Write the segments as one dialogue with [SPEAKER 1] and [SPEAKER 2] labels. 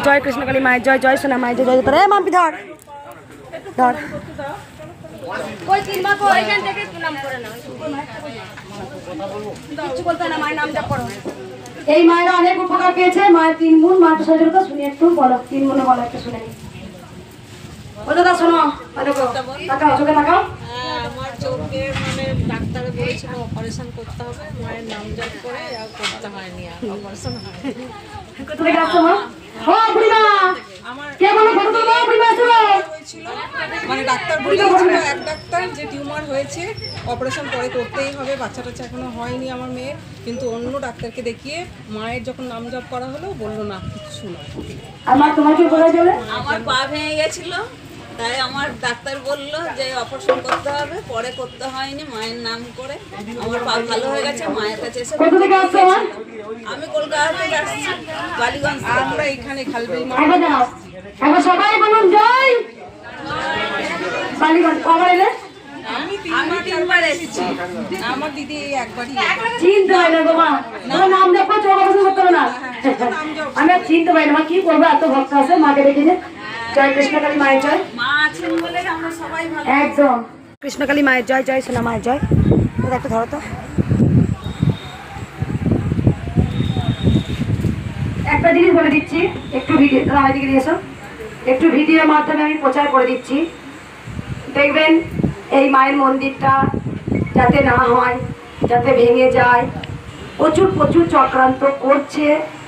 [SPEAKER 1] জয় কৃষ্ণকালী মায়ের জয়, জয় সোনা মায়ের জয়, জয় তোরা মাম্পি ধর ধর। এই মায়েরা অনেক উপকার পেয়েছে। মায়ের 3 গুণ মায়ের সহযোগিতা শুনে একটু বলো, 3 গুণে বলো একটু শুনে নি। ও দাদা শোনো, তাকাও চোখে তাকাও।
[SPEAKER 2] আমার চোখে মানে ডাক্তারে বলেছিল অপারেশন করতে হবে, মায়ের নাম জপ করে আর করতে হয়নি, আর অপারেশন হয়নি।
[SPEAKER 1] কোথা থেকে আসছো মা? ও বুড়িমা, কে বলো ফটো তুলো, বুড়িমা আসো।
[SPEAKER 3] মানে ডাক্তার বলেছিল এক ডাক্তার যে টিউমার হয়েছে, অপারেশন পরে করতেই হবে, বাচ্চা টাচ্চা এখনো হয়নি আমার মেয়ের, কিন্তু অন্য ডাক্তারকে দেখিয়ে মায়ের যখন নাম জপ করা হলো বললো না কিছু না।
[SPEAKER 1] আমার তোমাকে বলা যাবে
[SPEAKER 2] আমার পা ভেঙে গেছিল, তাই আমার ডাক্তার বলল যে অপারেশন করতে হবে, পরে করতে হয়নি, মায়ের নাম করে আমার পা ভালো হয়ে গেছে। মায়ের কাছে এসে
[SPEAKER 1] কোথা থেকে আসছো মা?
[SPEAKER 2] আমি কলকাতা থেকে আসছি, বালিগঞ্জ।
[SPEAKER 3] আমরা এখানে খালবিল
[SPEAKER 1] একবার দাও, একবার সবাই বলুন জয়। বালিগঞ্জ কবার এলে?
[SPEAKER 2] আমি 3বার এসেছি।
[SPEAKER 3] আমার দিদি একবারই
[SPEAKER 1] চিনতে হয় না গো মা, তোমার নাম দেখো, চোখ অপারেশন করতে হবে না। আমি আর চিনতে পারি না মা, কি করবো, এত ভক্ত আছে মাকে দেখে যে। জয় কৃষ্ণকালী মায়ের জয়।
[SPEAKER 2] মা আছেন বলে আমরা সবাই ভালো।
[SPEAKER 1] একদম কৃষ্ণকালী মায়ের জয়, জয় সোনা মায়ের জয়। একটা ধরো তো, একটা জিনিস বলে দিচ্ছি, একটু ভিডিও আমার দিকে নিয়ে এসো, একটু ভিডিওর মাধ্যমে আমি প্রচার করে দিচ্ছি। দেখবেন এই মায়ের মন্দিরটা যাতে না হয়, যাতে ভেঙে যায়, প্রচুর প্রচুর চক্রান্ত করছে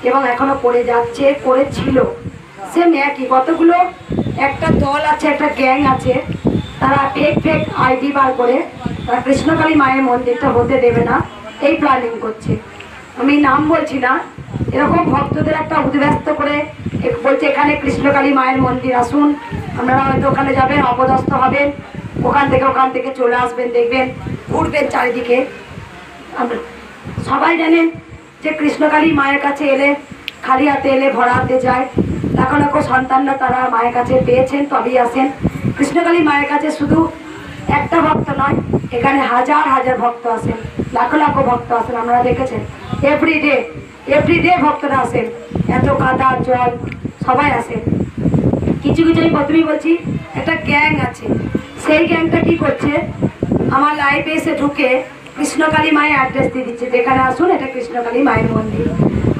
[SPEAKER 1] এবং এখনো করে যাচ্ছে, করেছিল। সেম একই কতগুলো একটা দল আছে, একটা গ্যাং আছে, তারা ফেক ফেক আইডি বার করে তারা কৃষ্ণকালী মায়ের মন্দিরটা হতে দেবে না, এই প্ল্যানিং করছে। আমি নাম বলছি না, এরকম ভক্তদের একটা উদ্ব্যস্ত করে বলছে এখানে কৃষ্ণকালী মায়ের মন্দির আসুন, আপনারা হয়তো ওখানে যাবেন, অপদস্থ হবেন, ওখান থেকে চলে আসবেন, দেখবেন ঘুরবেন চারিদিকে। সবাই জানেন যে কৃষ্ণকালী মায়ের কাছে এলে খালি হাতে এলে ভরা হাতে যায়। লাখো লাখো সন্তানরা তারা মায়ের কাছে পেয়েছেন, তবেই আসেন। কৃষ্ণকালী মায়ের কাছে শুধু একটা ভক্ত নয়, এখানে হাজার হাজার ভক্ত আসেন, লাখো লাখো ভক্ত আসেন, আপনারা দেখেছেন। এভরিডে ভক্তরা আসেন, এত কাদা জল সবাই আসেন। কিছু কিছু আমি প্রথমেই বলছি, একটা গ্যাং আছে, সেই গ্যাংটা কি করছে, আমার লাইভে এসে ঢুকে কৃষ্ণকালী মায়ের অ্যাড্রেস দিয়ে দিচ্ছে, যেখানে আসুন এটা কৃষ্ণকালী মায়ের মন্দির।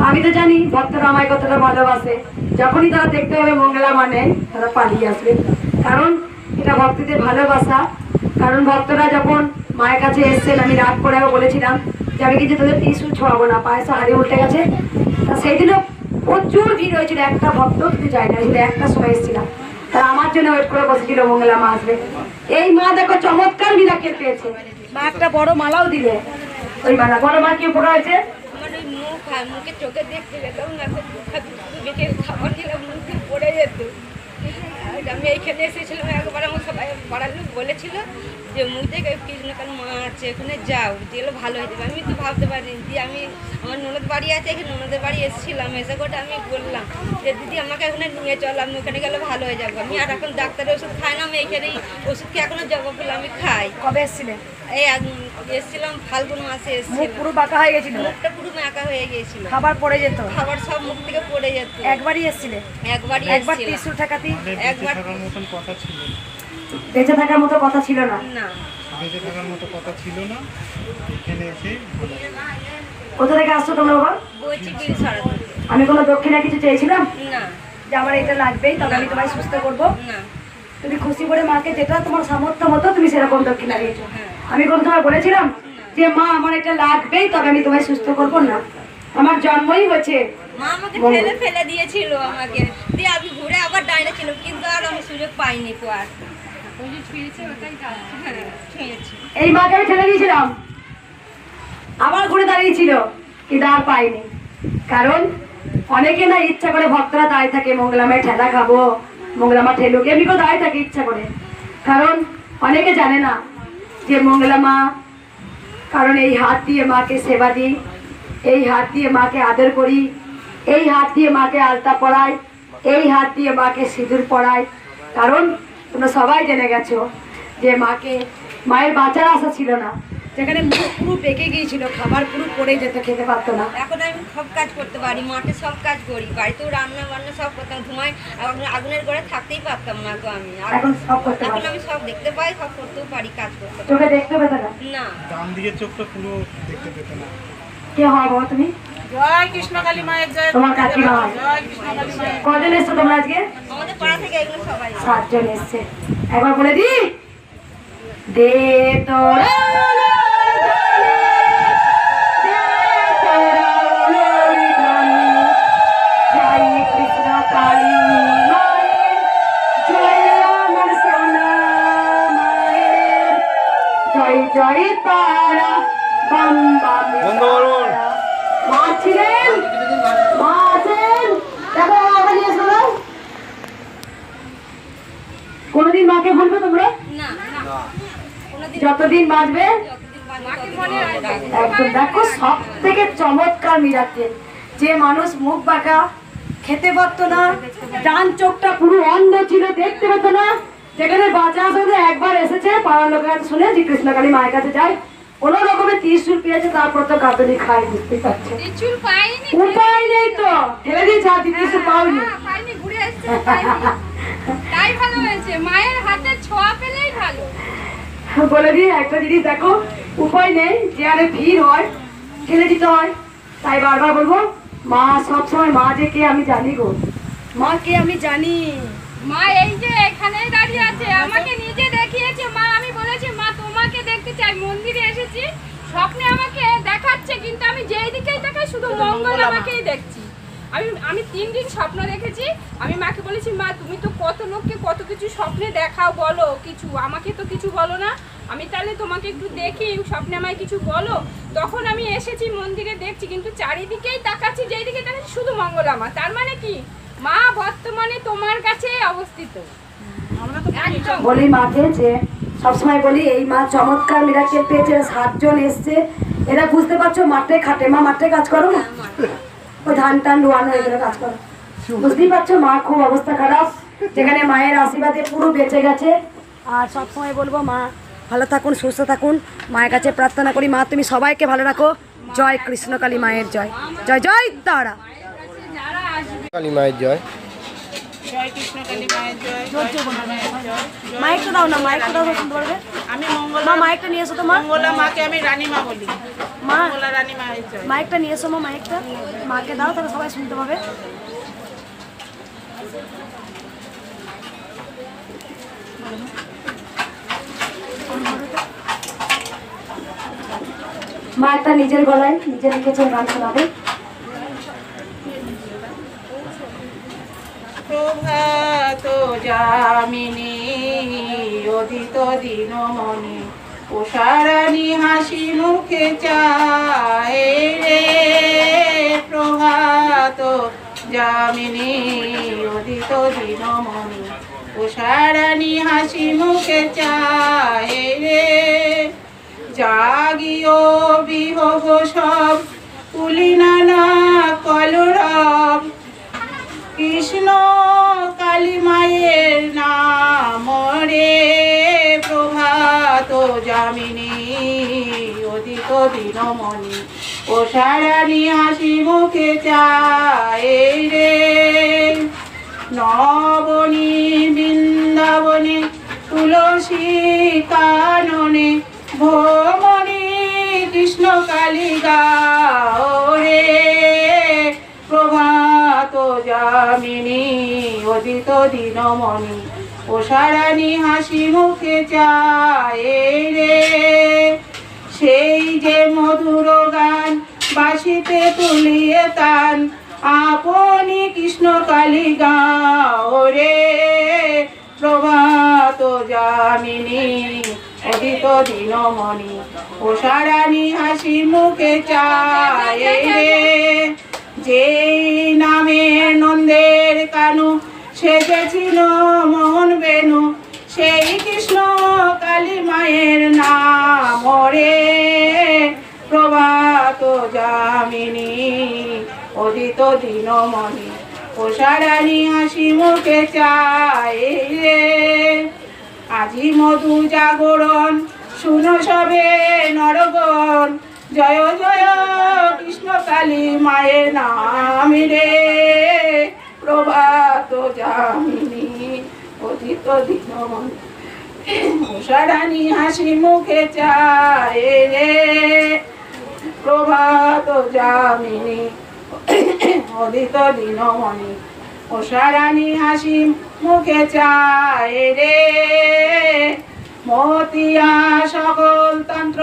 [SPEAKER 1] আমি তো জানি ভক্তরা আমায় কতটা ভালোবাসে, যখনই তারা দেখতে হবে মঙ্গলা মানে তারা পালিয়ে আসবে, কারণ এটা ভক্তদের ভালোবাসা। কারণ ভক্তরা যখন মায়ের কাছে এসছেন, আমি রাত করে বলেছিলাম যে আমি কিন্তু তোদের ত্রিশূল ছোঁয়াবো না, পায়েসা হারিয়ে উল্টে গেছে। তা সেই দিনও প্রচুর ভিড় হয়েছিল, একটা ভক্ত কিন্তু যায় না, একটা সময় এসেছিলাম, তারা আমার জন্য ওয়েট করে বসেছিল মঙ্গলা মা আসবে। এই মা দেখো চমৎকার মিরাকেল পেয়েছে, মা একটা বড় মালাও দিলে। ওই মালা বড় মা কি উপকার হয়েছে?
[SPEAKER 2] আমার ওই মুখে চোখে দেখতে পেতাম না, খাবার খেলে মুখে পড়ে যেত। আমি এইখানে এসেছিলাম একবার, আমার সবাই পাড়ার লোক বলেছিল যে মুখ থেকে কৃষ্ণকালী মা আছে, ওখানে যাও, গেলে ভালো হয়ে যাবে। আমি তো ভাবতে পারিনি। দিয়ে আমি আমার ননদ বাড়ি আছে, এখানে ননদের বাড়ি এসেছিলাম, এসে করে আমি বললাম যে দিদি আমাকে ওখানে নিয়ে চল, আমি ওখানে গেলে ভালো হয়ে যাবো। আমি আর এখন ডাক্তারের ওষুধ খাই না, আমি এইখানেই ওষুধকে এখনো জবাব বলে আমি খাই।
[SPEAKER 1] কবে এসেছিলেন?
[SPEAKER 2] এই এসেছিলাম ফাল্গুন মাসে এসেছিলাম।
[SPEAKER 1] পুরো বাঁকা হয়ে গেছিল,
[SPEAKER 2] মুখটা পুরো বাঁকা হয়ে গিয়েছিল,
[SPEAKER 1] খাবার পড়ে যেত,
[SPEAKER 2] খাবার সব মুখ থেকে পড়ে যেত।
[SPEAKER 1] একবারই এসেছিলে?
[SPEAKER 2] একবার
[SPEAKER 1] ত্রিশূল ঠেকাতি,
[SPEAKER 2] একবার
[SPEAKER 1] বেঁচে থাকার মতো কথা ছিল না,
[SPEAKER 2] না
[SPEAKER 4] বেঁচে থাকার মতো কথা ছিল না। এখানে এসে
[SPEAKER 1] কোথা থেকে আসছো তোমরা বাবা?
[SPEAKER 2] বলছি বিল সরাতে।
[SPEAKER 1] আমি কোনো দক্ষিণা কিছু চেয়েছিলাম
[SPEAKER 2] না
[SPEAKER 1] যে আমার এটা লাগবেই তবে আমি তোমায় সুস্থ করবো?
[SPEAKER 2] না
[SPEAKER 1] তুমি খুশি করে মাকে যেটা তোমার সামর্থ্য মতো তুমি সেরকম দক্ষিণা দিয়েছো।
[SPEAKER 2] হ্যাঁ।
[SPEAKER 1] আমি কোনো তোমায় বলেছিলাম যে মা আমার এটা লাগবেই তবে আমি তোমায় সুস্থ করবো? না, আমার জন্মই হয়েছে।
[SPEAKER 2] মা আমাকে ফেলে ফেলে দিয়েছিল আমাকে, দিয়ে আমি ঘুরে আবার ডাইনে ছিল, কিন্তু আর আমি সুযোগ পাইনি তো। আর ওই যে ছুঁয়েছে ওটাই ছুঁয়েছে।
[SPEAKER 1] এই মাকে আমি ছেড়ে দিয়েছিলাম, আবার ঘুরে দাঁড়িয়েছিল, কিন্তু আর পাইনি। কারণ অনেকে না ইচ্ছা করে ভক্তরা দাঁড়িয়ে থাকে মঙ্গলামায় ঠেলা খাবো, মঙ্গলামা ঠেলুক, এমনি কেউ দাঁড়িয়ে থাকে ইচ্ছা করে। কারণ অনেকে জানে না যে মঙ্গলামা, কারণ এই হাত দিয়ে মাকে সেবা দিই, এই হাত দিয়ে মাকে আদর করি, এই হাত দিয়ে মাকে আলতা পরাই, এই হাত দিয়ে মাকে সিঁদুর পরাই। কারণ তোমরা সবাই জেনে গেছো যে মাকে, মায়ের বাঁচার আশা ছিল না, যেখানে মুখ পুরো পেকে গিয়েছিল, খাবার পুরো পড়ে যেত, খেতে পারতো না।
[SPEAKER 2] এখন আমি সব কাজ করতে পারি, মাঠে সব কাজ করি, বাড়িতেও রান্না বান্না সব করতাম, ধোঁয়ায় আগুনের ঘরে থাকতেই পারতাম না তো আমি।
[SPEAKER 1] এখন সব করতে
[SPEAKER 2] এখন
[SPEAKER 1] পারো?
[SPEAKER 2] আমি সব দেখতে পাই, সব করতেও পারি, কাজ করতে পারি।
[SPEAKER 1] চোখে দেখতে পেতে না?
[SPEAKER 2] না,
[SPEAKER 4] ডান দিকের চোখটা পুরো দেখতে পেত না।
[SPEAKER 1] কে হয় বাবা তুমি?
[SPEAKER 3] জয় কৃষ্ণকালী মায়ের জয়।
[SPEAKER 1] তোমার কাকিমা হয়?
[SPEAKER 3] জয় কৃষ্ণকালী মায়ের।
[SPEAKER 1] কজন এসছো তোমরা আজকে?
[SPEAKER 2] আমাদের পাড়া থেকে এগুলো সবাই
[SPEAKER 1] 7 জন এসছে। একবার বলে দি, দে তোরা দে তোরা উলুরি ধ্বনি, জয় কৃষ্ণ কালী মায়ের, জয় আমার সোনা মায়ের, জয় জয় তারা বাম বাম তারা। মা ছিলেন, মা আছেন, দেখো বাবা নিয়ে এসো না। কোনদিন মাকে ভুলবে তোমরা?
[SPEAKER 2] না, কোনোদিন
[SPEAKER 1] যতদিন বাঁচবে
[SPEAKER 2] যতদিন মাকে মনে রাখবে।
[SPEAKER 1] একদম। দেখো সব থেকে চমৎকার মিরাক্কেল, যে মানুষ মুখ বাঁকা, খেতে পারতো না, ডান চোখটা পুরো অন্ধ ছিল, দেখতে পেতো না, যেখানে বাঁচা আসলে একবার এসেছে পাড়ার লোকের কাছে শুনে যে কৃষ্ণকালী মায়ের কাছে যায়, কোনো রকমের ত্রিশূল পেয়েছে, তারপর তো কাতলি খায়, বুঝতে পারছো।
[SPEAKER 2] ত্রিশূল পাইনি,
[SPEAKER 1] উপায় নেই তো, ঠেলে দিয়েছে আর ত্রিশূল পাওনি।
[SPEAKER 2] পাইনি, ঘুরে এসছে, পাইনি। তাই ভালো হয়েছে, মায়ের হাতে ছোঁয়া পেলেই ভালো।
[SPEAKER 1] বলে দিই একটা জিনিস, দেখো উপায় নেই, যে আরে ভিড় হয় ঠেলে দিতে হয়, তাই বারবার বলবো মা সবসময়, মা যে কে আমি জানি গো, মা কে আমি জানি।
[SPEAKER 2] মা এই যে এখানেই দাঁড়িয়ে আছে, আমাকে নিজে দেখিয়েছে মা। আমি বলেছি মা তোমাকে দেখতে চাই, মন্দিরে এসেছি, স্বপ্নে আমাকে দেখাচ্ছে, কিন্তু আমি যেই দিকেই তাকাই শুধু মঙ্গল আমাকেই দেখছি। আমি 3 দিন স্বপ্ন দেখেছি। আমি মাকে বলেছি মা তুমি তো কত লোককে কত কিছু স্বপ্নে দেখাও, বলো কিছু, আমাকে তো কিছু বলো না, আমি তাহলে তোমাকে একটু দেখি, স্বপ্নে আমায় কিছু বলো। তখন আমি এসেছি মন্দিরে, দেখছি কিন্তু চারিদিকেই তাকাচ্ছি, যেই দিকে তাকাচ্ছি শুধু মঙ্গলা মা। তার মানে কি মা বর্তমানে তোমার কাছে অবস্থিত। একদম।
[SPEAKER 1] বলি মাকে, যে সবসময় বলি এই মা চমৎকার মিরাক্কেল পেয়েছে, 7 জন এসছে, এরা বুঝতে পারছো মাঠে খাটে, মা মাঠে কাজ করো না, ওই ধান টান রোয়ানো এগুলো কাজ করো, বুঝতেই পারছো মা খুব অবস্থা খারাপ, যেখানে মায়ের আশীর্বাদে পুরো বেঁচে গেছে। আর সবসময় বলবো মা ভালো থাকুন, সুস্থ থাকুন, মায়ের কাছে প্রার্থনা করি মা তুমি সবাইকে ভালো রাখো। জয় কৃষ্ণকালী মায়ের জয়, জয় জয় তারা।
[SPEAKER 5] কালী মায়ের জয়।
[SPEAKER 3] জয় কৃষ্ণকালী মায়ের জয়। জয় কৃষ্ণকালী মায়ের জয়।
[SPEAKER 1] মাইকটা দাও না, মাইকটা দাও, শুনতে পারবে?
[SPEAKER 3] আমি মঙ্গলা
[SPEAKER 1] মা মাইকটা নিয়ে এসো তো মা,
[SPEAKER 3] মঙ্গলা মাকে আমি রানীমা বলি।
[SPEAKER 1] মা
[SPEAKER 3] মঙ্গলা রানী মায়ের জয়।
[SPEAKER 1] মাইকটা নিয়ে এসো মা, মাইকটা মাকে দাও, তাহলে সবাই শুনতে পাবে। মা একটা নিজের গলায় নিজে লিখেছেন, গান শোনাবে।
[SPEAKER 3] প্রভাত যামিনী অদিত দিনমণি, উষারানী হাসি মুখে চায় রে। প্রভাত যামিনী অদিত দিনমণি, উষারানী হাসি মুখে চায় রে। জাগিও বিহগ সব কুলিনানা কলরব, কৃষ্ণ কালী মায়ের নাম রে। প্রভাত যামিনী অদিত দিনমণি, উষারানী হাসি মুখে চায় রে। নবনী বৃন্দাবনে তুলসী কাননে, ভ্রমণী কৃষ্ণ কালী গাও রে। প্রভাত যামিনী অদিত দিনমণি, উষারানী হাসি মুখে চায় রে। সেই যে মধুর গান বাসিতে তুলিয়ে তান, আপনি কৃষ্ণ কালী গাও রে। প্রভাত যামিনী অদিত দিনমণি, উষারানী হাসি মুখে চায় রে। যেই নামে নন্দের কানু সেজেছিল মোহন বেনু, সেই কৃষ্ণ কালী মায়ের নাম রে। প্রভাত যামিনী অদিত দিনমণি, উষারানী হাসি মুখে চায় রে। আজি মধু জাগরণ শুনো সবে নরগণ, জয় জয় কৃষ্ণ কালী মায়ের নাম রে। প্রভাত
[SPEAKER 6] যামিনী অতীত দিনমণি উষারানী হাসি মুখে চায় রে প্রভাত যামিনী অদিত দিনমণি উষারানী হাসি মুখে চায় রে মতিয়া সকল তন্ত্র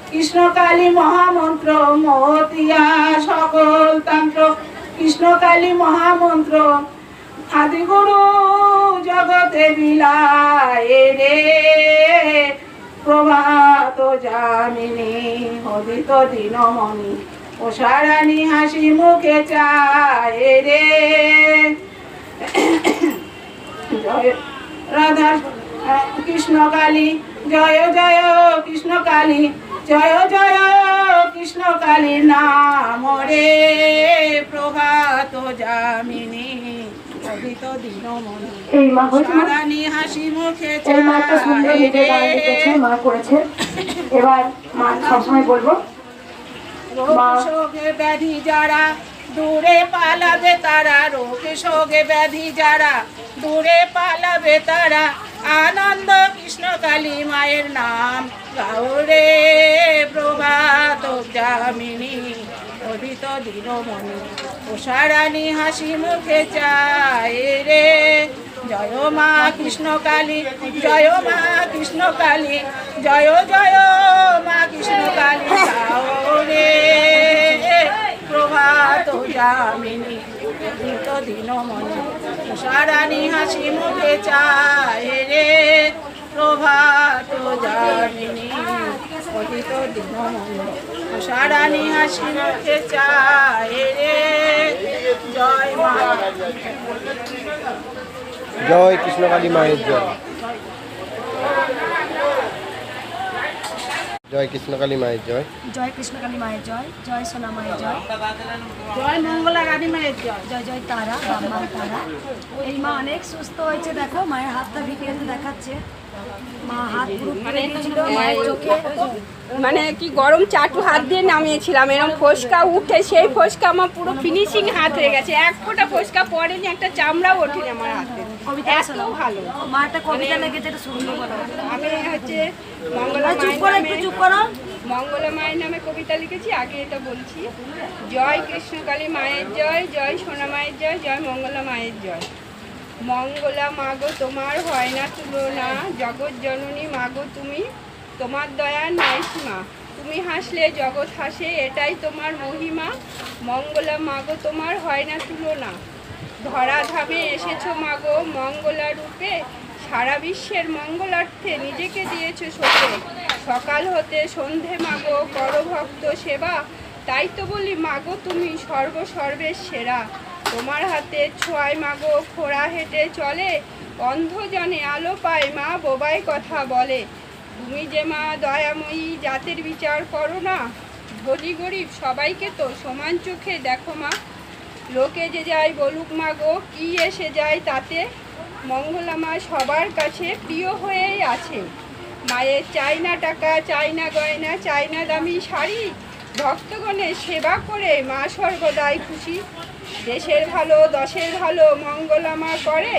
[SPEAKER 6] কৃষ্ণকালী মহামন্ত্র মতিয়া সকল তন্ত্র কৃষ্ণকালী মহামন্ত্র আদিগুরু জগতে বিলায় রে প্রভাত যামিনী অদিত দিনমণি উষারানী হাসি মুখে চায় রে জয় রাধা কৃষ্ণকালী জয় জয় কৃষ্ণকালী জয় জয় কৃষ্ণকালী নাম রে প্রভাত যামিনী অদিত দিনমণি
[SPEAKER 1] এই মা হয়েছে মা?
[SPEAKER 6] উষারানী হাসি মুখে
[SPEAKER 1] এই মা একটা সুন্দর
[SPEAKER 6] চায়
[SPEAKER 1] গীতে গান লিখেছে, মা করেছে। এবার মা সবসময় বলবো মা
[SPEAKER 6] রোগে ব্যাধি যারা দূরে পালাবে তারা রোগে শোকে ব্যাধি যারা দূরে পালাবে তারা আনন্দ কৃষ্ণকালী মায়ের নাম গাওরে প্রভাত যামিনী অদিত দিনমণি উষারানী হাসি মুখে চায় রে জয় মা কৃষ্ণকালী জয় মা কৃষ্ণকালী জয় জয় মা কৃষ্ণকালী গাওরে প্রভাত যামিনী অদিত দিনমণি উষারানী হাসি মুখে চায় রে প্রভাত যামিনী অদিত দিনমণি উষারানী হাসি মুখে চায় রে জয় মা
[SPEAKER 5] জয় কৃষ্ণকালী মায়ের জয়। জয় কৃষ্ণকালী মায়ের জয়।
[SPEAKER 1] জয় কৃষ্ণকালী মায়ের জয়, জয় সোনা মায়ের জয়,
[SPEAKER 6] জয় মঙ্গলা রানী মায়ের জয়
[SPEAKER 1] জয় জয় তারা বাবা তারা। এই মা অনেক সুস্থ হয়েছে, দেখো মায়ের হাতটা ভিডিওতে দেখাচ্ছে। মা হাত পুরো ফুলে গেছিল, মায়ের চোখে
[SPEAKER 2] মানে কি গরম চাটু হাত দিয়ে নামিয়েছিলাম, এরকম ফোসকা উঠে সেই ফোসকা আমার পুরো ফিনিশিং হাত হয়ে গেছে, এক ফোঁটা ফোসকা পড়েনি, একটা চামড়াও ওঠেনি আমার হাতে।
[SPEAKER 1] কবিতা
[SPEAKER 2] এত
[SPEAKER 1] শোনাও।
[SPEAKER 2] ভালো।
[SPEAKER 1] মা একটা কবিতা লিখেছে, এটা শুনবো বলো।
[SPEAKER 2] আমি হচ্ছে মঙ্গলা
[SPEAKER 1] চুপ
[SPEAKER 2] মায়ের
[SPEAKER 1] করো,
[SPEAKER 2] নামে
[SPEAKER 1] একটু চুপ করো।
[SPEAKER 2] মঙ্গলা মায়ের নামে কবিতা লিখেছি, আগে এটা বলছি। জয় কৃষ্ণকালী মায়ের জয়, জয় সোনা মায়ের জয়, জয় মঙ্গলা মায়ের জয়। মঙ্গলা মাগো তোমার হয় না তুলনা, জগৎ জননী মাগো তুমি, তোমার দয়ার নাই সীমা, তুমি হাসলে জগৎ হাসে এটাই তোমার মহিমা। মঙ্গলা মাগো তোমার হয় না তুলনা, ধরাধামে এসেছো মাগো মঙ্গলা রূপে, সারা বিশ্বের মঙ্গলার্থে নিজেকে দিয়েছো সঁপে। সকাল হতে সন্ধে মাগো করো ভক্ত সেবা, তাই তো বলি মাগো তুমি সর্বের সেরা। তোমার হাতে ছোঁয়ায় মাগো খোড়া হেঁটে চলে, অন্ধজনে আলো পায় মা বোবাই কথা বলে। তুমি যে মা দয়াময়ী জাতের বিচার করো না, ধনী গরিব সবাইকে তো সমান চোখে দেখো মা। লোকে যে যায় বলুক মাগো কি এসে যায় তাতে, মঙ্গলা মা সবার কাছে প্রিয় হয়েই আছে। মায়ের চাই না টাকা, চাই না গয়না, চাই না দামি শাড়ি, ভক্তগণের সেবা করে মা সর্বদাই খুশি। দেশের ভালো দশের ভালো মঙ্গলা মা করে,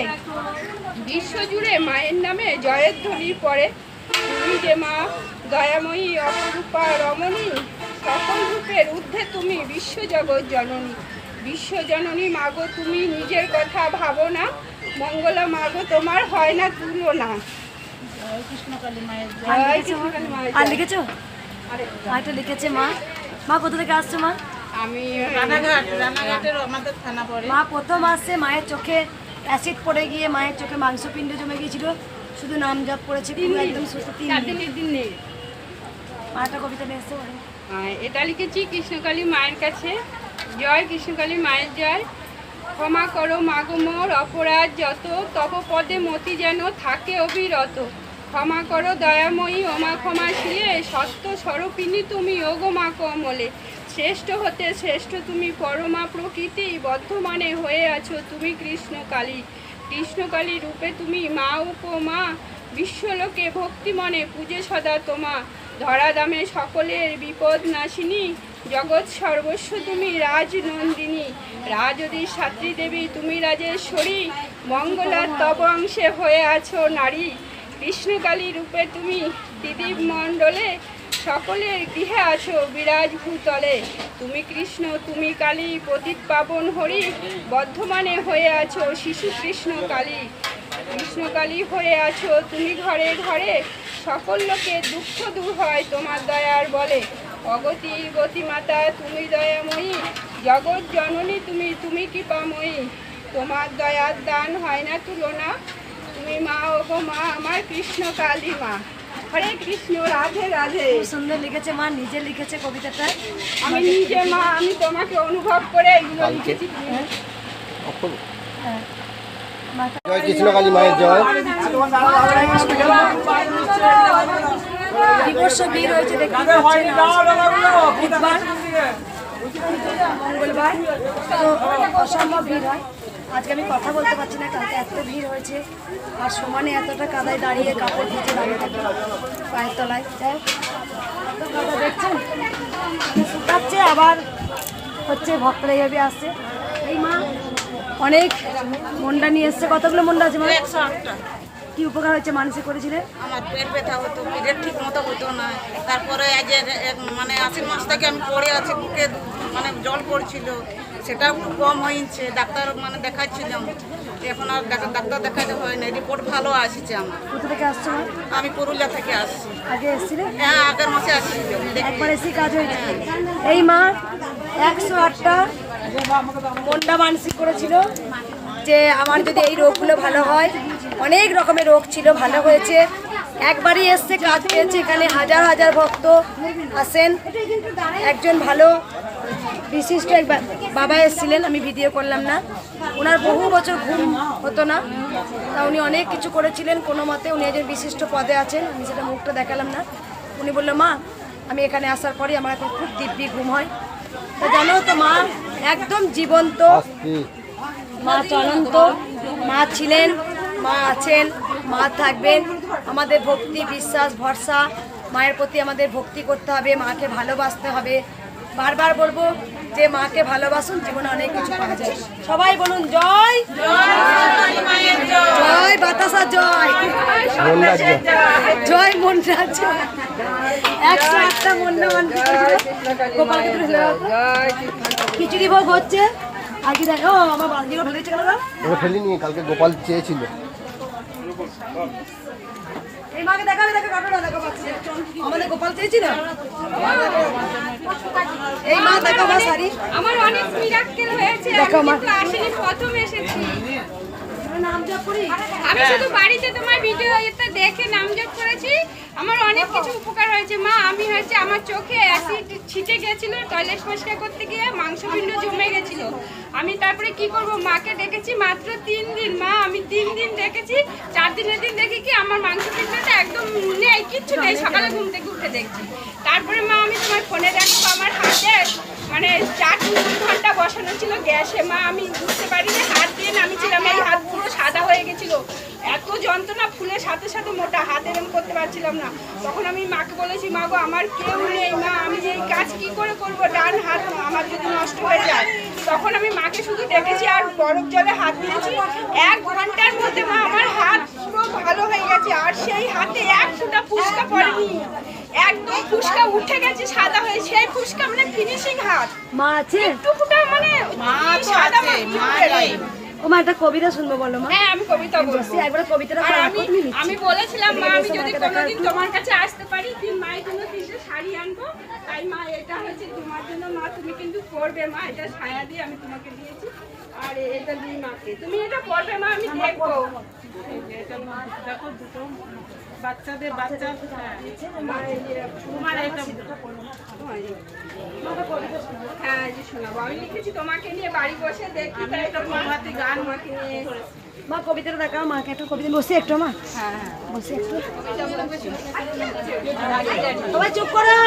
[SPEAKER 2] বিশ্বজুড়ে মায়ের নামে জয়ের ধ্বনি পড়ে। তুমি যে মা দয়াময়ী অপরূপা রমণী, সকল রূপের ঊর্ধ্বে তুমি বিশ্বজগৎ জননী। বিশ্বজননী মাগো তুমি নিজের কথা ভাবো না, মঙ্গলা মাগো তোমার হয় না তুলনা।
[SPEAKER 6] জয় কৃষ্ণকালী মায়ের জয়
[SPEAKER 1] আর লিখেছো? আর লিখেছো? আরেকটা লিখেছে মা। মা কোথা থেকে আসছো মা?
[SPEAKER 2] আমি
[SPEAKER 6] রানাঘাটের আমাদের থানা পড়ে।
[SPEAKER 1] মা প্রথম আসছে, মায়ের চোখে অ্যাসিড পড়ে গিয়ে মায়ের চোখে মাংসপিণ্ড জমে গিয়েছিল, শুধু নাম জপ করেছে, পুরো একদম সুস্থ।
[SPEAKER 2] 4 দিনের দিন নেই।
[SPEAKER 1] মা একটা কবিতা নিয়ে এসছে বলো।
[SPEAKER 2] এটা লিখেছি কৃষ্ণকালী মায়ের কাছে। জয় কৃষ্ণকালী মায়ের জয়। ক্ষমা করো মাগো মোর অপরাধ যত, তব পদে মতি যেন থাকে অবিরত। ক্ষমা করো দয়াময়ী ওমা ক্ষমাশীলে, সত্য স্বরূপিণী তুমি ওগো মা কমলে। শ্রেষ্ঠ হতে শ্রেষ্ঠ তুমি পরমা প্রকৃতি, বর্ধমানে হয়ে আছো তুমি কৃষ্ণকালী। কৃষ্ণকালী রূপে তুমি মা উপমা, বিশ্বলোকে ভক্তি মনে পূজে সদা তোমা। ধরাধামে সকলের বিপদ নাশিনী, জগৎ সর্বস্ব তুমি রাজনন্দিনী। রাজদীর ছাত্রী দেবী তুমি রাজেশ্বরী, মঙ্গলার তব অংশে হয়ে আছো নারী। কৃষ্ণকালী রূপে তুমি ত্রিদীপ মণ্ডলে, সকলের গৃহে আছো বিরাজ ভূতলে। তুমি কৃষ্ণ তুমি কালী পতিত পাবন হরি, বর্ধমানে হয়ে আছো শিশু কৃষ্ণ কালী। কৃষ্ণকালী হয়ে আছো তুমি ঘরে ঘরে, সকল লোকের দুঃখ দূর হয় তোমার দয়ার বলে। অগতির গতিমাতা তুমি দয়াময়ী, জগৎ জননী তুমি তুমি কৃপাময়ী। তোমার দয়ার দান হয় না তুলনা, তুমি মা ও গো মা আমার কৃষ্ণ কালী মা। হরে কৃষ্ণ রাধে রাধে।
[SPEAKER 1] খুব সুন্দর লিখেছে মা, নিজে লিখেছে কবিতাটা।
[SPEAKER 2] আমি নিজে মা, আমি তোমাকে অনুভব করে এগুলো লিখেছি।
[SPEAKER 5] জয় কৃষ্ণকালী মায়ের জয়।
[SPEAKER 1] বিবর্ষ ভিড় হয়েছে, দেখতে পাচ্ছেন বুধবার মঙ্গলবার, তো অসম্ভব ভিড় হয়। আজকে আমি কথা বলতে পারছি না, কালকে এত ভিড় হয়েছে আর সমানে এতটা কাদায় দাঁড়িয়ে কাপড় ভিজে দাঁড়িয়ে থাকে পায়ের তলায়। যাই হোক, এত কাদা দেখছেন, শুকাচ্ছে আবার হচ্ছে, ভক্তরা এইভাবে আসছে। এই মা অনেক মন্ডা নিয়ে এসছে। কতগুলো মন্ডা আছে মানে?
[SPEAKER 6] 108টা।
[SPEAKER 1] কি উপকার হয়েছে মানুষে করেছিলেন?
[SPEAKER 6] আমার পেট ব্যথা হতো, পিরিয়ড ঠিক মতো হতো না। তারপরে আজ মানে আশ্বিন মাস থেকে আমি পড়ে আছি, বুকে মানে জল পড়ছিল, সেটাও একটু কম হয়েছে। ডাক্তার মানে দেখাচ্ছিলাম, এখন আর ডাক্তার দেখাতে হয় না, রিপোর্ট ভালো আসছে আমার।
[SPEAKER 1] কোথা থেকে আসছো মা?
[SPEAKER 6] আমি পুরুলিয়া থেকে আসছি।
[SPEAKER 1] আগে এসেছিলেন?
[SPEAKER 6] হ্যাঁ, আগের মাসে আসছি।
[SPEAKER 1] একবার এসে কাজ হয়েছে। এই মা 108টা মন্ডা মানসিক করেছিল যে আমার যদি এই রোগগুলো ভালো হয়। অনেক রকমের রোগ ছিল, ভালো হয়েছে। একবারই এসছে, কাজ পেয়েছে। এখানে হাজার হাজার ভক্ত আসেন। একজন ভালো বিশিষ্ট এক বাবা এসেছিলেন, আমি ভিডিও করলাম না। ওনার বহু বছর ঘুম হতো না, তা উনি অনেক কিছু করেছিলেন কোনো মতে। উনি একজন বিশিষ্ট পদে আছেন, আমি সেটা মুখটা দেখালাম না। উনি বললো মা আমি এখানে আসার পরে আমার এখন খুব দিব্যি ঘুম হয়। তা জানো তো মা একদম জীবন্ত, মা চলন্ত, মা ছিলেন, মা আছেন, মা থাকবেন। আমাদের ভক্তি বিশ্বাস ভরসা, মায়ের প্রতি আমাদের ভক্তি করতে হবে, মাকে ভালোবাসতে হবে। বারবার বলবো যে মাকে ভালোবাসুন, জীবনে অনেক কিছু পাওয়া যায়। সবাই বলুন জয় জয় বাতাসা জয় জয় মন্ডা জয়। 108টা মন্ডা মানতে গোপালকে তুলে খিচুড়ি ভোগ হচ্ছে। আগে দেখো আমার বালতিগুলো ফেলে দিচ্ছে কেন?
[SPEAKER 5] ওরা ফেলে নিয়ে কালকে গোপাল চেয়েছিল।
[SPEAKER 1] এই মাকে দেখাবে, দেখো ঘটনা দেখো পাচ্ছে আমাদের গোপাল চেয়েছিল। এই মা দেখো মা শাড়ি,
[SPEAKER 2] আমার অনেক মিরাক্কেল হয়েছে।
[SPEAKER 1] দেখো মা।
[SPEAKER 2] আমি কিন্তু আসিনি, প্রথম এসেছি।
[SPEAKER 1] নাম জপ করি।
[SPEAKER 2] আমি শুধু বাড়িতে তোমার ভিডিও দেখে নাম জপ করেছি। আমার অনেক কিছু উপকার হয়েছে মা। আমি হচ্ছে আমার চোখে অ্যাসিড ছিটে গেছিল, টয়লেট পরিষ্কার করতে গিয়ে মাংসপিণ্ড জমে গেছিল। আমি তারপরে কি করব, মাকে ডেকেছি মাত্র 3 দিন। মা আমি 3 দিন ডেকেছি, 4 দিনের দিন দেখি কি আমার মাংসপিণ্ডটা একদম নেই, কিচ্ছু নেই। সকালে ঘুম থেকে উঠে দেখছি। তারপরে মা আমি তোমার ফোনে দেখো আমার হাতে মানে 4 ঘন্টা বসানো ছিল গ্যাসে। মা আমি বুঝতে পারিনি, হাত দিয়ে নামিয়েছিলাম, এই হাত পুরো সাদা হয়ে গেছিল। এত যন্ত্রণা, ফুলের সাথে সাথে মোটা, হাত এরম করতে পারছিলাম না। তখন আমি মাকে বলেছি মা গো আমার কেউ নেই, মা আমি এই কাজ কি করে করবো, ডান হাত আমার যদি নষ্ট হয়ে যায়। তখন আমি মাকে শুধু ডেকেছি আর বরফ জলে হাত দিয়েছি। 1 ঘন্টার মধ্যে মা আমার হাত পুরো ভালো হয়ে গেছে। আর সেই হাতে 1 ফোঁটা ফুসকা পড়েনি, একদম ফুসকা উঠে গেছে সাদা হয়ে। সেই ফুসকা মানে ফিনিশিং হাত।
[SPEAKER 1] মা আছে?
[SPEAKER 2] একটু ফুটা মানে সাদা
[SPEAKER 1] ও মা একটা কবিতা শুনবো বলো মা।
[SPEAKER 2] হ্যাঁ আমি কবিতা বলছি।
[SPEAKER 1] একবার কবিতাটা
[SPEAKER 2] আর আমি বলেছিলাম মা আমি যদি কোনোদিন তোমার কাছে আসতে পারি, মায়ের জন্য 3টে শাড়ি আনবো। তাই মা এটা হচ্ছে তোমার জন্য, মা তুমি কিন্তু পরবে মা। এটা ছায়া দিয়ে আমি তোমাকে দিয়েছি, আর এটা দিই মাকে, তুমি এটা পরবে মা, আমি দেখবো।
[SPEAKER 6] দেখো দুটো বাচ্চাদের বাচ্চা
[SPEAKER 2] হ্যাঁ যে শোনাবো, আমি লিখেছি তোমাকে নিয়ে বাড়ি বসে দেখি। তাই একটা প্রভাতী গান তোমাকে নিয়ে।
[SPEAKER 1] মা কবিতাটা দেখাও, মাকে একটা কবিতা বসে একটু মা,
[SPEAKER 2] হ্যাঁ
[SPEAKER 1] বসে একটু। সবাই চুপ করো।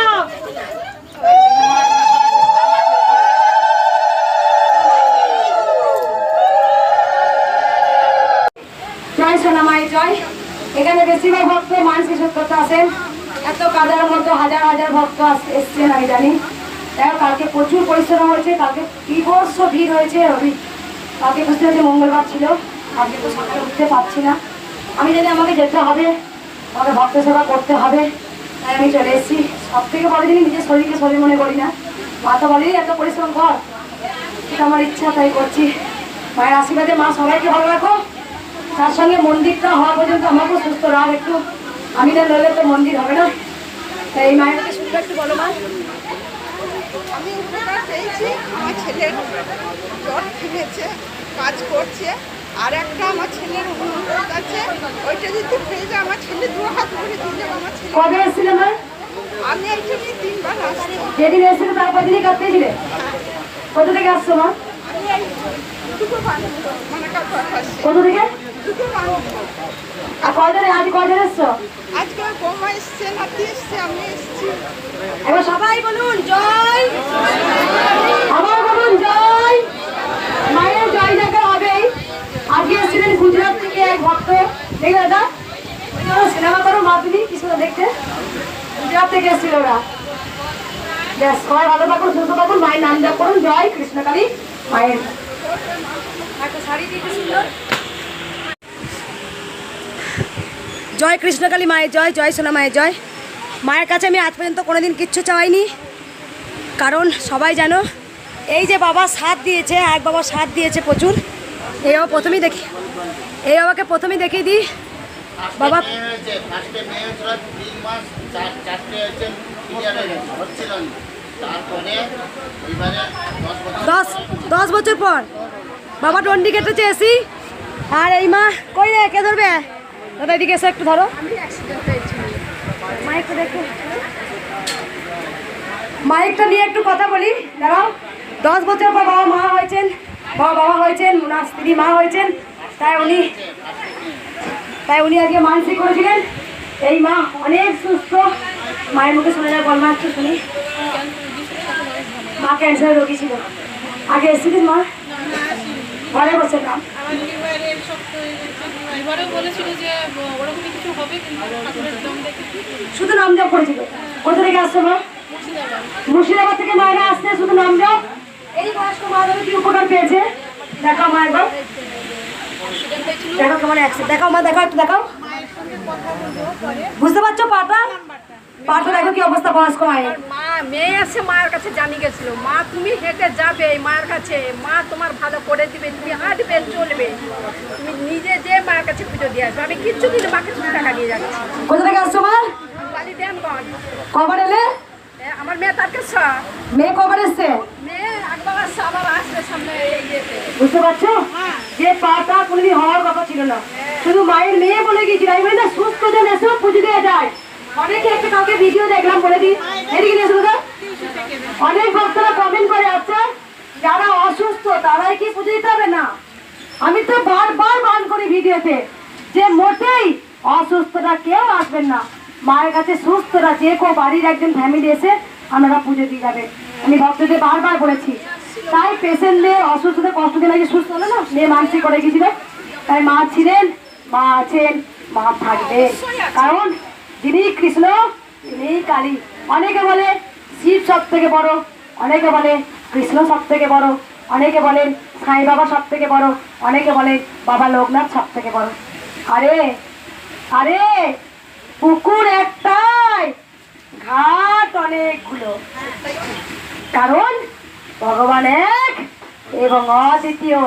[SPEAKER 1] জয় সোনামাই জয়। এখানে বেশিরভাগ ভক্ত মানসিক করতে আসেন। এত কাদার মধ্যে হাজার হাজার ভক্ত এসছেন আমি জানি। দেখো কালকে প্রচুর পরিশ্রম হয়েছে, কালকে বিভৎস ভিড় হয়েছে রবি। কালকে বুঝতে হচ্ছে মঙ্গলবার ছিল, আজকে তো সকালে উঠতে পারছি না। আমি জানি আমাকে যেতে হবে, আমাকে ভক্ত সেবা করতে হবে, তাই আমি চলে এসেছি। সব থেকে বড় জিনিস নিজের শরীরকে শরীর মনে করি না। মা তো বলেই এত পরিশ্রম কর, এটা আমার ইচ্ছা তাই করছি। মায়ের আশীর্বাদে মা সবাইকে ভালো রাখো, তার সঙ্গে মন্দিরটা হওয়া পর্যন্ত আমাকেও সুস্থ রাখ একটু। আমি না নইলে তো মন্দির হবে না। তাই এই মায়ের কাছে শুনবে একটু বলো মা।
[SPEAKER 7] আমি উপকার পেয়েছি, আমার ছেলের জ্বর থেমেছে, কাজ করছে। আর একটা আমার ছেলের অনুরোধ আছে, ওইটা যদি পেয়ে যায় আমার ছেলে 2 হাত করে দিলে আমার ছেলে।
[SPEAKER 1] কবে এসেছিল মা?
[SPEAKER 7] আমি এইখানে 3 বার আসছি।
[SPEAKER 1] যেদিন এসেছিল তারপর দিনই কাটতে ছিলে? কোথা থেকে আসছো মা?
[SPEAKER 7] আমি এই দুটো বান্ধব মানে কাপড় আসছি,
[SPEAKER 1] কোথা থেকে?
[SPEAKER 7] দুটো বান্ধব।
[SPEAKER 1] আর কয়জন আজ কয়জন এসছো?
[SPEAKER 7] আজকে বোমা এসছে, নাতি এসছে, আমি এসছি।
[SPEAKER 1] এবার সবাই বলুন জয়, আবার বলুন জয়। মায়ের জয় দেখা হবেই। আজকে এসেছিলেন গুজরাট থেকে এক ভক্ত, দেখলে দাদা সিনেমা করো মা তুমি কিছু দেখতে, গুজরাট থেকে এসেছিল ওরা। ব্যাস সবাই ভালো থাকুন, সুস্থ থাকুন, মায়ের নাম জপ করুন। জয় কৃষ্ণকালী মায়ের। একটা শাড়ি দিয়ে কি সুন্দর। জয় কৃষ্ণকালী মায়ের জয়, জয় সোনা মায়ের জয়। মায়ের কাছে আমি আজ পর্যন্ত কোনোদিন কিচ্ছু চাইনি, কারণ সবাই জানো এই যে বাবা সাথ দিয়েছে, এক বাবা সাথ দিয়েছে প্রচুর। এই বাবা প্রথমেই দেখি, এই বাবাকে প্রথমেই দেখিয়ে দিই। বাবা
[SPEAKER 8] ফার্স্টে মেয়ে হয়েছিল 3 মাস, 4টে হচ্ছিল না। তারপরে এবারে
[SPEAKER 1] 10 বছর পর বাবা ডন্ডি কেটেছে এসি। আর এই মা কই রে, কে ধরবে? দাদা এদিকে এসে একটু ধরো। মাইকটা দেখো, মাইকটা নিয়ে একটু কথা বলি দাঁড়াও। 10 বছর পর বাবা মা হয়েছেন, বাবা হয়েছেন, ওনার স্ত্রী মা হয়েছেন। তাই উনি আজকে মানসিক করেছিলেন। এই মা অনেক সুস্থ। মায়ের মুখে শোনা যায়, বলমা একটু শুনি। মা ক্যান্সার রোগী ছিল, আগে এসেছিলেন মা? ঘরে বসে নাম শুধু নাম জপ করেছিল। কোথা থেকে আসছে মা? মুর্শিদাবাদ থেকে মায়েরা আসছে, শুধু নাম জপ। এই বয়স্ক মায়েরা কি উপকার পেয়েছে দেখাও মা একবার, দেখো কেমন অ্যাক্সিডেন্ট। দেখাও মা, দেখাও একটু দেখাও। বুঝতে পারছো পাটা? পাটা দেখো কি অবস্থা বয়স্ক মায়ের।
[SPEAKER 9] মা মেয়ে এসে মায়ের কাছে জানিয়ে গেছিল, মা তুমি হেঁটে যাবে মায়ের কাছে, মা তোমার ভালো করে দিবে, তুমি হাঁটবে চলবে, তুমি নিজে যে মায়ের কাছে পুজো দিয়ে আসবে। আমি কিচ্ছু দিলে মাকে কিছু টাকা দিয়ে যাচ্ছি।
[SPEAKER 1] কোথা থেকে আসছো মা?
[SPEAKER 9] বাড়ি দেনগঞ্জ।
[SPEAKER 1] কবার এলে?
[SPEAKER 9] আমার মেয়ে তারকেশ্বর।
[SPEAKER 1] মেয়ে কবার এসছে?
[SPEAKER 9] মেয়ে একবার আসছে, আবার আসবে সামনে এই ইয়েতে।
[SPEAKER 1] বুঝতে পারছো যে পাটা কোনোদিন হওয়ার কথা ছিল না, শুধু মায়ের মেয়ে বলে গিয়েছিল। আমি বলি না সুস্থ জন এসো পুজো দিয়ে যায়। অনেকে একটা কাউকে ভিডিও দেখলাম, বলে দিই এদিকে নিয়ে শুধু অনেক ভক্তরা কমেন্ট করে আছে যারা অসুস্থ তারাই কি পুজো দিতে হবে না। আমি তো বারবার বান করি ভিডিওতে যে মোটেই অসুস্থরা কেউ আসবেন না মায়ের কাছে। সুস্থরা যে কেউ বাড়ির একজন ফ্যামিলি এসে আপনারা পুজো দিয়ে যাবেন, আমি ভক্তদের বারবার বলেছি। তাই পেশেন্টদের অসুস্থতা কষ্ট দিয়ে নাকি সুস্থ হলো না, মেয়ে মানসিক করে গেছিল। তাই মা ছিলেন, মা আছেন, মা থাকবে, কারণ যিনি কৃষ্ণ তিনি কালী। অনেকে বলে শিব সব থেকে বড়, অনেকে বলে কৃষ্ণ সব থেকে বড়, অনেকে বলেন সাই বাবা সব থেকে বড়, অনেকে বলে বাবা লোকনাথ সব থেকে বড়। আরে আরে পুকুর একটাই, ঘাট অনেকগুলো, কারণ ভগবান এক এবং অদ্বিতীয়।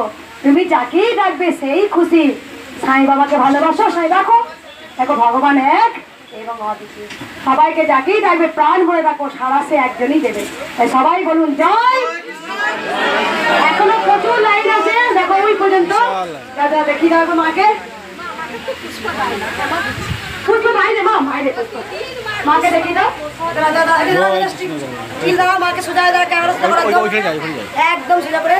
[SPEAKER 1] তুমি যাকেই ডাকবে সেই খুশি। সাই বাবাকে ভালোবাসো, সাই রাখো, দেখো ভগবান এক এবং অদ্বিতীয়। সবাইকে যাকেই ডাকবে প্রাণ ভরে রাখো, সারা সে একজনই দেবে। তাই সবাই বলুন জয়। এখনো প্রচুর লাইন আছে, দেখো ওই পর্যন্ত। দাদা দেখি দাও মাকে, পুষ্প বাইরে মা, বাইরে পুষ্প মাকে দেখি দাও। দাদা দাদা মাকে সোজা দাও, ক্যামেরা একদম সোজা করে।